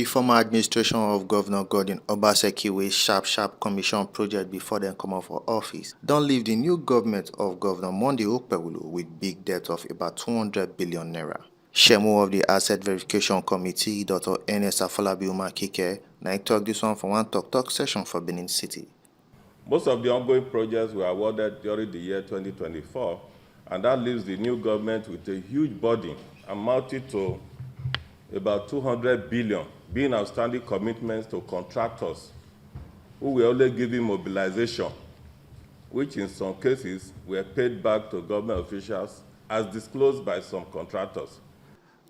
The former administration of Governor Godwin Obaseki wey sharp commission project before dem comot for office don leave the new government of Governor Monday Okpebholo with big debt of about 200 billion naira. Chairman of the Asset Verification Committee, Dr. Ernest Afolabi Umakike, na tok dis one for one talk session for Benin City. Most of the ongoing projects were awarded during the year 2024, and that leaves the new government with a huge burden amounting to about 200 billion being outstanding commitments to contractors who were only given mobilization, which in some cases were paid back to government officials as disclosed by some contractors.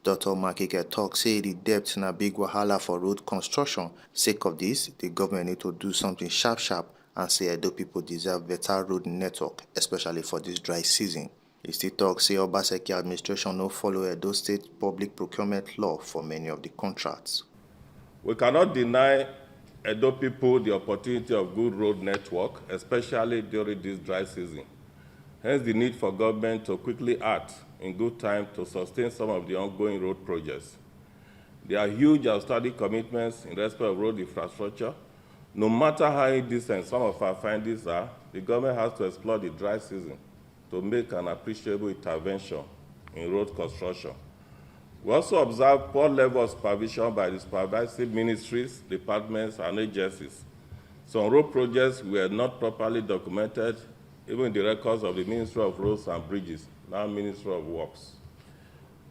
Dr. Makike talk say the debt na big wahala for road construction. Sake of this, the government need to do something sharp and say Edo people deserve better road network, especially for this dry season. He still talk say Obaseki administration no follow Edo State public procurement law for many of the contracts. We cannot deny Edo people the opportunity of good road network, especially during this dry season. Hence the need for government to quickly act in good time to sustain some of the ongoing road projects. There are huge outstanding commitments in respect of road infrastructure. No matter how indecent some of our findings are, the government has to explore the dry season to make an appreciable intervention in road construction. We also observe poor level of supervision by the supervisory ministries, departments, and agencies. Some road projects were not properly documented, even in the records of the Ministry of Roads and Bridges, now Ministry of Works.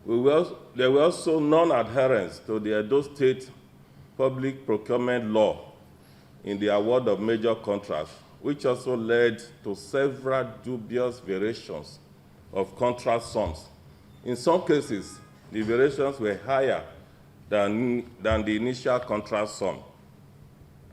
There were also non-adherence to the Edo State public procurement law in the award of major contracts, which also led to several dubious variations of contract sums. In some cases, the variations were higher than the initial contract sum.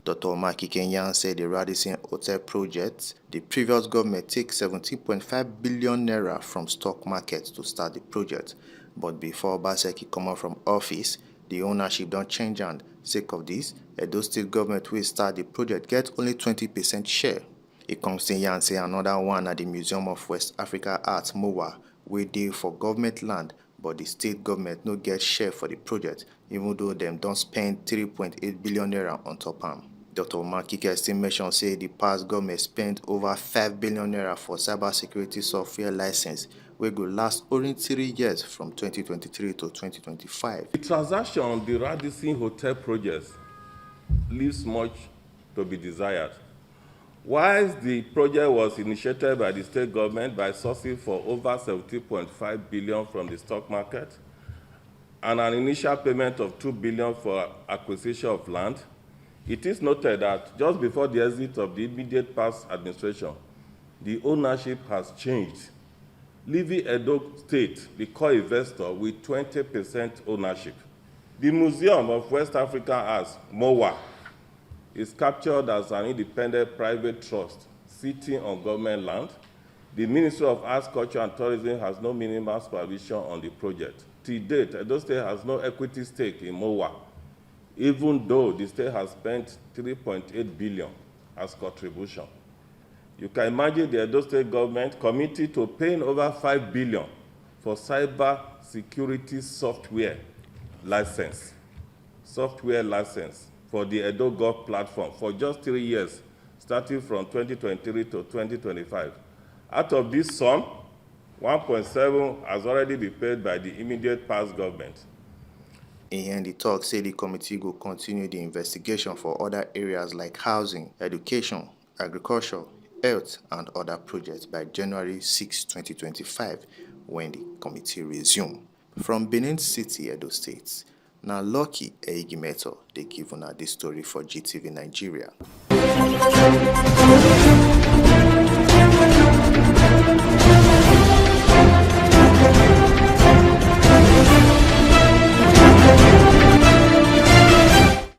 Dr. Omaki Kenyan said the Radisson Hotel project, the previous government took 17.5 billion naira from stock market to start the project. But before Obaseki come out from office, the ownership don't change, and sake of this, Edo State government will start the project get only 20% share. It comes to yan say another one at the Museum of West Africa Art MOWA, wey dey for government land, but the state government no get share for the project, even though them don't spend 3.8 billion naira on top am. Dr. Makike still mention say the past government spent over 5 billion naira for cybersecurity software license, wey go last only 3 years from 2023 to 2025. The transaction on the Radisson Hotel project leaves much to be desired. Whilst the project was initiated by the state government by sourcing for over 70.5 billion from the stock market and an initial payment of 2 billion for acquisition of land, it is noted that just before the exit of the immediate past administration, the ownership has changed, leaving Edo State, the core investor, with 20% ownership. The Museum of West African Arts, MOWA, is captured as an independent private trust sitting on government land. The Ministry of Arts, Culture and Tourism has no minimal supervision on the project. To date, Edo State has no equity stake in MOWA, even though the state has spent 3.8 billion as contribution. You can imagine the Edo State government committed to paying over 5 billion for cyber security software license for the Edo Gov platform for just 3 years, starting from 2023 to 2025. Out of this sum, 1.7 has already been paid by the immediate past government. In the talk, say the committee will continue the investigation for other areas like housing, education, agriculture, health, and other projects by January 6, 2025, when the committee resume. From Benin City, Edo State, now Lucky Eigimeto, they give on this story for GTV Nigeria.